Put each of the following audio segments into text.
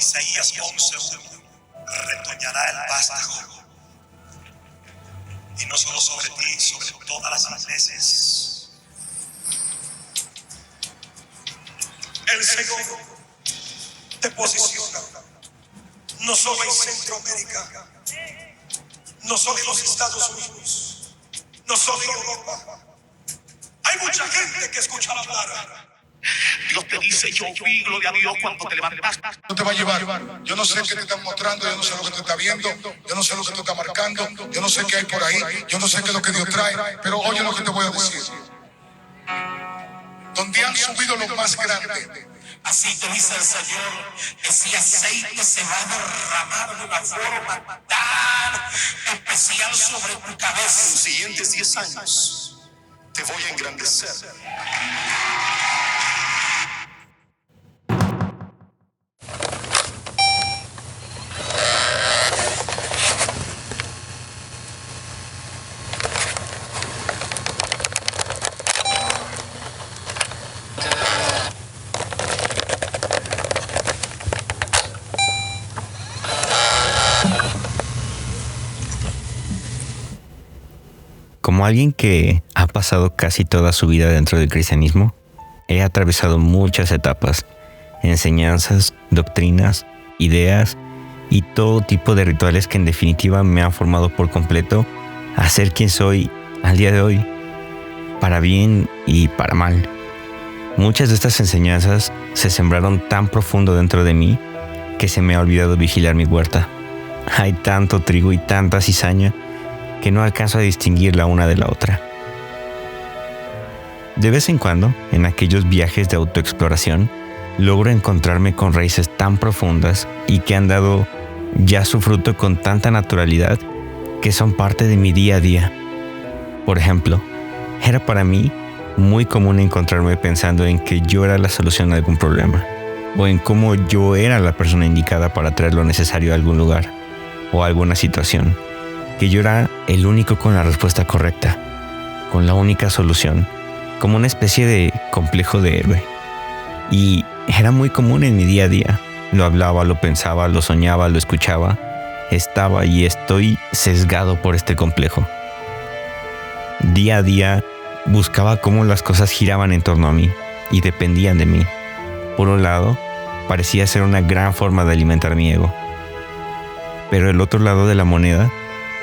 Isaías 11:1. Retoñará el vástago, y no solo sobre ti, sobre todas las iglesias. El Señor te posiciona, no solo en Centroamérica, no solo en los Estados Unidos, no solo en Europa. Hay mucha gente que escucha hablar. Dios te dice: yo vi, gloria a Dios, cuando te levantaste. No te va a llevar. Yo no sé qué te están mostrando, yo no sé lo que te está viendo, yo no sé lo que te está marcando, yo no sé qué hay por ahí, yo no sé qué es lo que Dios trae, pero oye lo que te voy a decir. Donde han subido los más grandes, así te dice el Señor, ese aceite se va a derramar de una forma tan especial sobre tu cabeza. En los siguientes 10 años te voy a engrandecer. Como alguien que ha pasado casi toda su vida dentro del cristianismo, he atravesado muchas etapas, enseñanzas, doctrinas, ideas y todo tipo de rituales que en definitiva me han formado por completo a ser quien soy al día de hoy, para bien y para mal. Muchas de estas enseñanzas se sembraron tan profundo dentro de mí que se me ha olvidado vigilar mi huerta. Hay tanto trigo y tanta cizaña que no alcanzo a distinguir la una de la otra. De vez en cuando, en aquellos viajes de autoexploración, logro encontrarme con raíces tan profundas y que han dado ya su fruto con tanta naturalidad que son parte de mi día a día. Por ejemplo, era para mí muy común encontrarme pensando en que yo era la solución a algún problema, o en cómo yo era la persona indicada para traer lo necesario a algún lugar o a alguna situación, que yo era el único con la respuesta correcta, con la única solución, como una especie de complejo de héroe. Y era muy común en mi día a día. Lo hablaba, lo pensaba, lo soñaba, lo escuchaba. Estaba y estoy sesgado por este complejo. Día a día buscaba cómo las cosas giraban en torno a mí y dependían de mí. Por un lado, parecía ser una gran forma de alimentar mi ego. Pero el otro lado de la moneda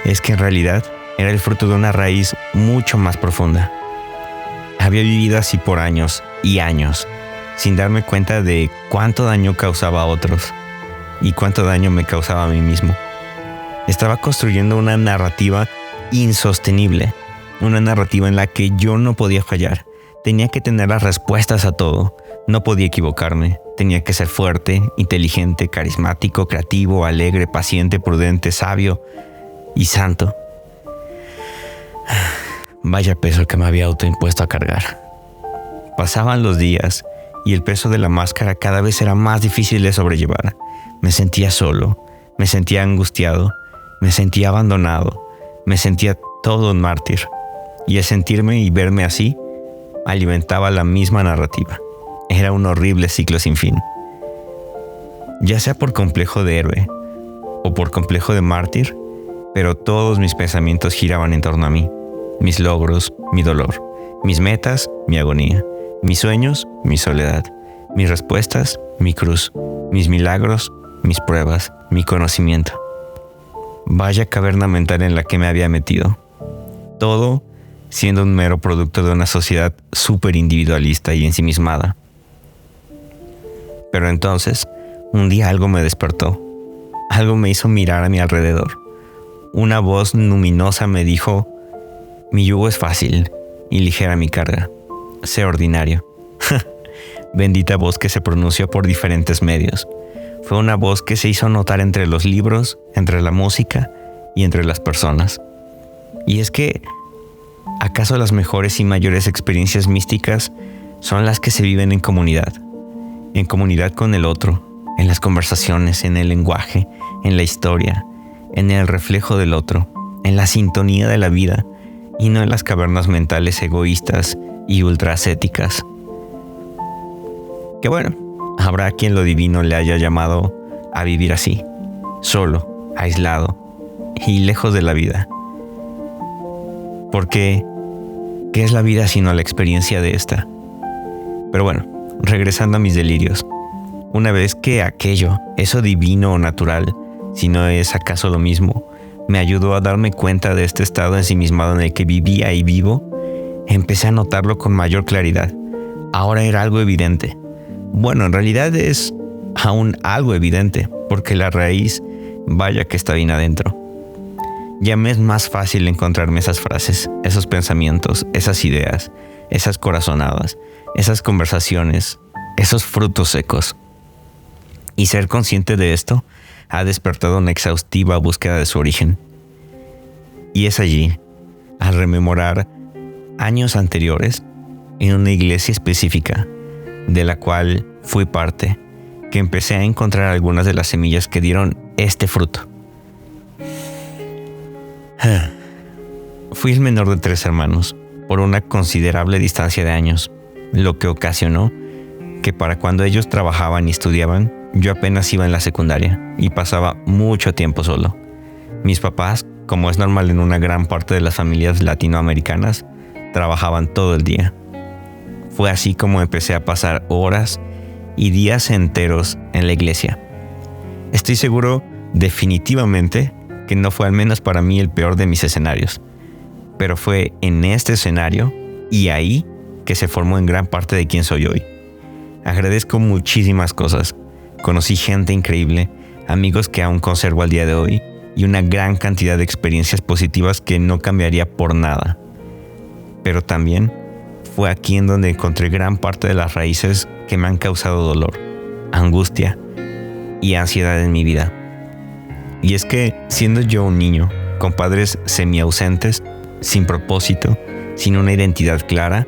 es que en realidad era el fruto de una raíz mucho más profunda. Había vivido así por años y años, sin darme cuenta de cuánto daño causaba a otros y cuánto daño me causaba a mí mismo. Estaba construyendo una narrativa insostenible, una narrativa en la que yo no podía fallar. Tenía que tener las respuestas a todo, no podía equivocarme. Tenía que ser fuerte, inteligente, carismático, creativo, alegre, paciente, prudente, sabio y santo. Vaya peso que me había autoimpuesto a cargar. Pasaban los días y el peso de la máscara cada vez era más difícil de sobrellevar. Me sentía solo, me sentía angustiado, me sentía abandonado, me sentía todo un mártir. Y al sentirme y verme así, alimentaba la misma narrativa. Era un horrible ciclo sin fin. Ya sea por complejo de héroe o por complejo de mártir, pero todos mis pensamientos giraban en torno a mí. Mis logros, mi dolor, mis metas, mi agonía, mis sueños, mi soledad, mis respuestas, mi cruz, mis milagros, mis pruebas, mi conocimiento. Vaya caverna mental en la que me había metido. Todo siendo un mero producto de una sociedad súper individualista y ensimismada. Pero entonces, un día algo me despertó. Algo me hizo mirar a mi alrededor. Una voz luminosa me dijo: mi yugo es fácil y ligera mi carga. Sé ordinario. Bendita voz que se pronunció por diferentes medios. Fue una voz que se hizo notar entre los libros, entre la música y entre las personas. Y es que, ¿acaso las mejores y mayores experiencias místicas son las que se viven en comunidad? En comunidad con el otro, en las conversaciones, en el lenguaje, en la historia, en el reflejo del otro, en la sintonía de la vida y no en las cavernas mentales egoístas y ultraascéticas. Que bueno, habrá quien lo divino le haya llamado a vivir así, solo, aislado y lejos de la vida. Porque, ¿qué es la vida sino la experiencia de esta? Pero bueno, regresando a mis delirios. Una vez que aquello, eso divino o natural, si no es acaso lo mismo, me ayudó a darme cuenta de este estado ensimismado en el que vivía y vivo, empecé a notarlo con mayor claridad. Ahora era algo evidente. Bueno, en realidad es aún algo evidente, porque la raíz, vaya que está bien adentro. Ya me es más fácil encontrarme esas frases, esos pensamientos, esas ideas, esas corazonadas, esas conversaciones, esos frutos secos. Y ser consciente de esto ha despertado una exhaustiva búsqueda de su origen. Y es allí, al rememorar años anteriores, en una iglesia específica, de la cual fui parte, que empecé a encontrar algunas de las semillas que dieron este fruto. Fui el menor de 3 hermanos, por una considerable distancia de años, lo que ocasionó que para cuando ellos trabajaban y estudiaban, yo apenas iba en la secundaria y pasaba mucho tiempo solo. Mis papás, como es normal en una gran parte de las familias latinoamericanas, trabajaban todo el día. Fue así como empecé a pasar horas y días enteros en la iglesia. Estoy seguro, definitivamente, que no fue al menos para mí el peor de mis escenarios, pero fue en este escenario y ahí que se formó en gran parte de quien soy hoy. Agradezco muchísimas cosas. Conocí gente increíble, amigos que aún conservo al día de hoy y una gran cantidad de experiencias positivas que no cambiaría por nada. Pero también fue aquí en donde encontré gran parte de las raíces que me han causado dolor, angustia y ansiedad en mi vida. Y es que, siendo yo un niño, con padres semiausentes, sin propósito, sin una identidad clara,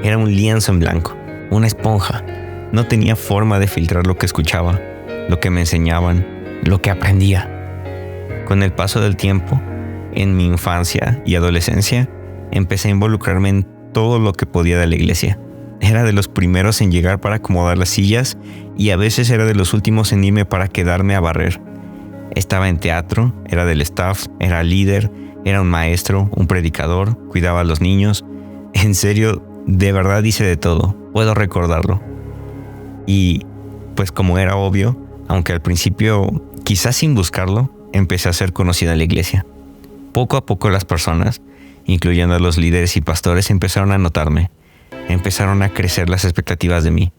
era un lienzo en blanco, una esponja. No tenía forma de filtrar lo que escuchaba, lo que me enseñaban, lo que aprendía. Con el paso del tiempo, en mi infancia y adolescencia, empecé a involucrarme en todo lo que podía de la iglesia. Era de los primeros en llegar para acomodar las sillas y a veces era de los últimos en irme para quedarme a barrer. Estaba en teatro, era del staff, era líder, era un maestro, un predicador, cuidaba a los niños. En serio, de verdad hice de todo, puedo recordarlo. Y pues como era obvio, aunque al principio, quizás sin buscarlo, empecé a ser conocida en la iglesia. Poco a poco las personas, incluyendo a los líderes y pastores, empezaron a notarme. Empezaron a crecer las expectativas de mí.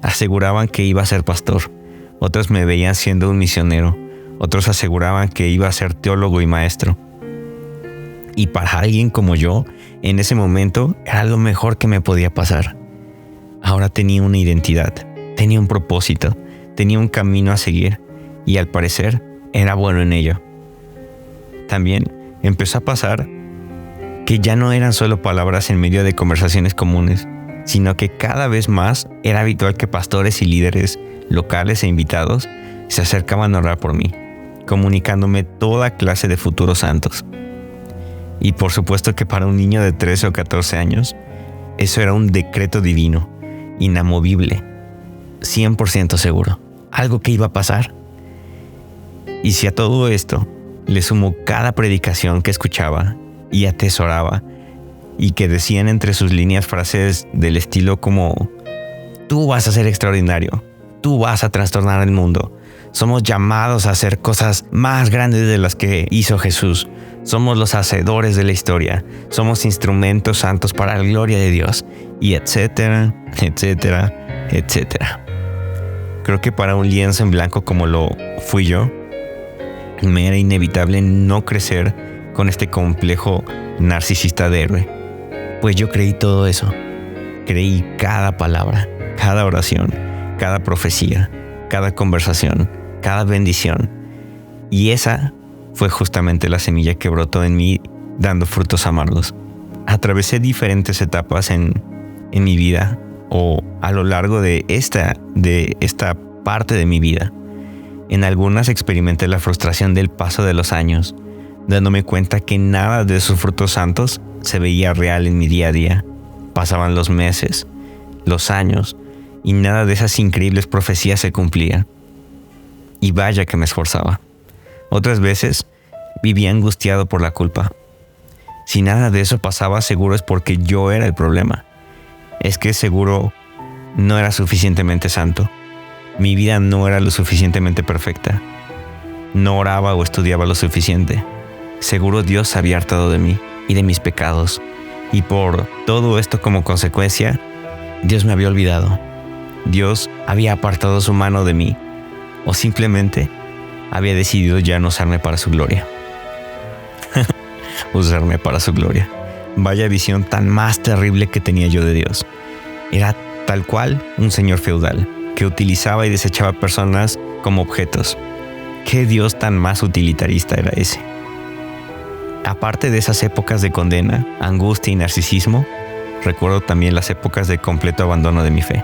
Aseguraban que iba a ser pastor. Otros me veían siendo un misionero. Otros aseguraban que iba a ser teólogo y maestro. Y para alguien como yo, en ese momento era lo mejor que me podía pasar. Ahora tenía una identidad, tenía un propósito, tenía un camino a seguir y al parecer era bueno en ello. También empezó a pasar que ya no eran solo palabras en medio de conversaciones comunes, sino que cada vez más era habitual que pastores y líderes locales e invitados se acercaban a orar por mí, comunicándome toda clase de futuros santos. Y por supuesto que para un niño de 13 o 14 años, eso era un decreto divino, inamovible, 100% seguro, algo que iba a pasar. Y si a todo esto le sumo cada predicación que escuchaba y atesoraba, y que decían entre sus líneas frases del estilo como: tú vas a ser extraordinario, tú vas a trastornar el mundo, somos llamados a hacer cosas más grandes de las que hizo Jesús, somos los hacedores de la historia, somos instrumentos santos para la gloria de Dios, y etcétera, etcétera, etcétera. Creo que para un lienzo en blanco como lo fui yo, me era inevitable no crecer con este complejo narcisista de héroe. Pues yo creí todo eso. Creí cada palabra, cada oración, cada profecía, cada conversación, cada bendición. Y esa fue justamente la semilla que brotó en mí, dando frutos amargos. Atravesé diferentes etapas en mi vida, o a lo largo de esta parte de mi vida. En algunas experimenté la frustración del paso de los años, dándome cuenta que nada de esos frutos santos se veía real en mi día a día. Pasaban los meses, los años, y nada de esas increíbles profecías se cumplía. y vaya que me esforzaba. Otras veces vivía angustiado por la culpa. Si nada de eso pasaba, seguro es porque yo era el problema. Es que seguro no era suficientemente santo. Mi vida no era lo suficientemente perfecta. No oraba o estudiaba lo suficiente. Seguro Dios se había hartado de mí y de mis pecados. Y por todo esto como consecuencia, Dios me había olvidado. Dios había apartado su mano de mí. O simplemente había decidido ya no usarme para su gloria. Usarme para su gloria. Vaya visión tan más terrible que tenía yo de Dios. Era tal cual un señor feudal que utilizaba y desechaba personas como objetos. ¿Qué Dios tan más utilitarista era ese? Aparte de esas épocas de condena, angustia y narcisismo, recuerdo también las épocas de completo abandono de mi fe.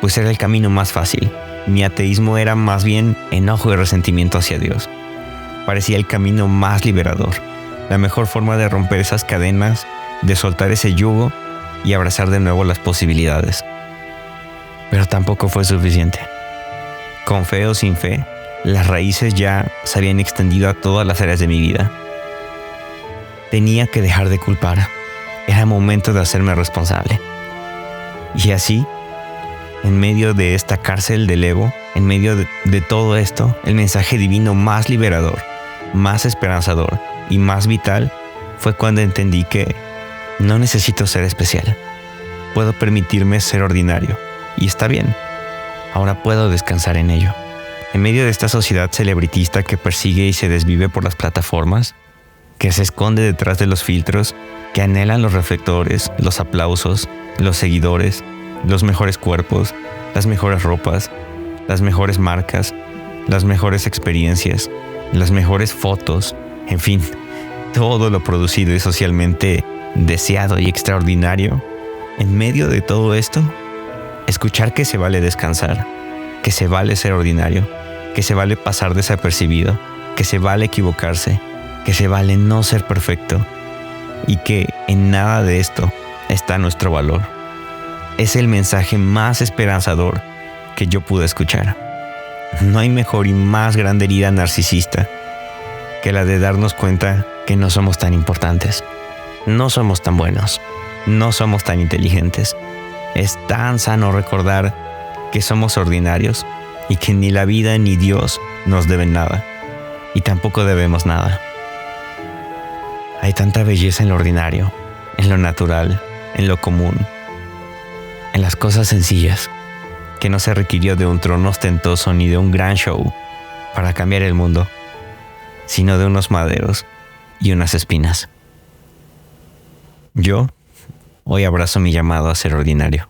Pues era el camino más fácil. Mi ateísmo era más bien enojo y resentimiento hacia Dios. Parecía el camino más liberador, la mejor forma de romper esas cadenas, de soltar ese yugo y abrazar de nuevo las posibilidades. Pero tampoco fue suficiente. Con fe o sin fe, las raíces ya se habían extendido a todas las áreas de mi vida. Tenía que dejar de culpar. Era momento de hacerme responsable. Y así, en medio de esta cárcel del ego, en medio de todo esto, el mensaje divino más liberador, más esperanzador y más vital fue cuando entendí que no necesito ser especial. Puedo permitirme ser ordinario. Y está bien. Ahora puedo descansar en ello. En medio de esta sociedad celebritista que persigue y se desvive por las plataformas, que se esconde detrás de los filtros, que anhelan los reflectores, los aplausos, los seguidores, los mejores cuerpos, las mejores ropas, las mejores marcas, las mejores experiencias, las mejores fotos, en fin, todo lo producido y socialmente deseado y extraordinario. En medio de todo esto, escuchar que se vale descansar, que se vale ser ordinario, que se vale pasar desapercibido, que se vale equivocarse, que se vale no ser perfecto y que en nada de esto está nuestro valor. Es el mensaje más esperanzador que yo pude escuchar. No hay mejor y más grande herida narcisista que la de darnos cuenta que no somos tan importantes, no somos tan buenos, no somos tan inteligentes. Es tan sano recordar que somos ordinarios y que ni la vida ni Dios nos deben nada y tampoco debemos nada. Hay tanta belleza en lo ordinario, en lo natural, en lo común, en las cosas sencillas, que no se requirió de un trono ostentoso ni de un gran show para cambiar el mundo, sino de unos maderos y unas espinas. Yo hoy abrazo mi llamado a ser ordinario.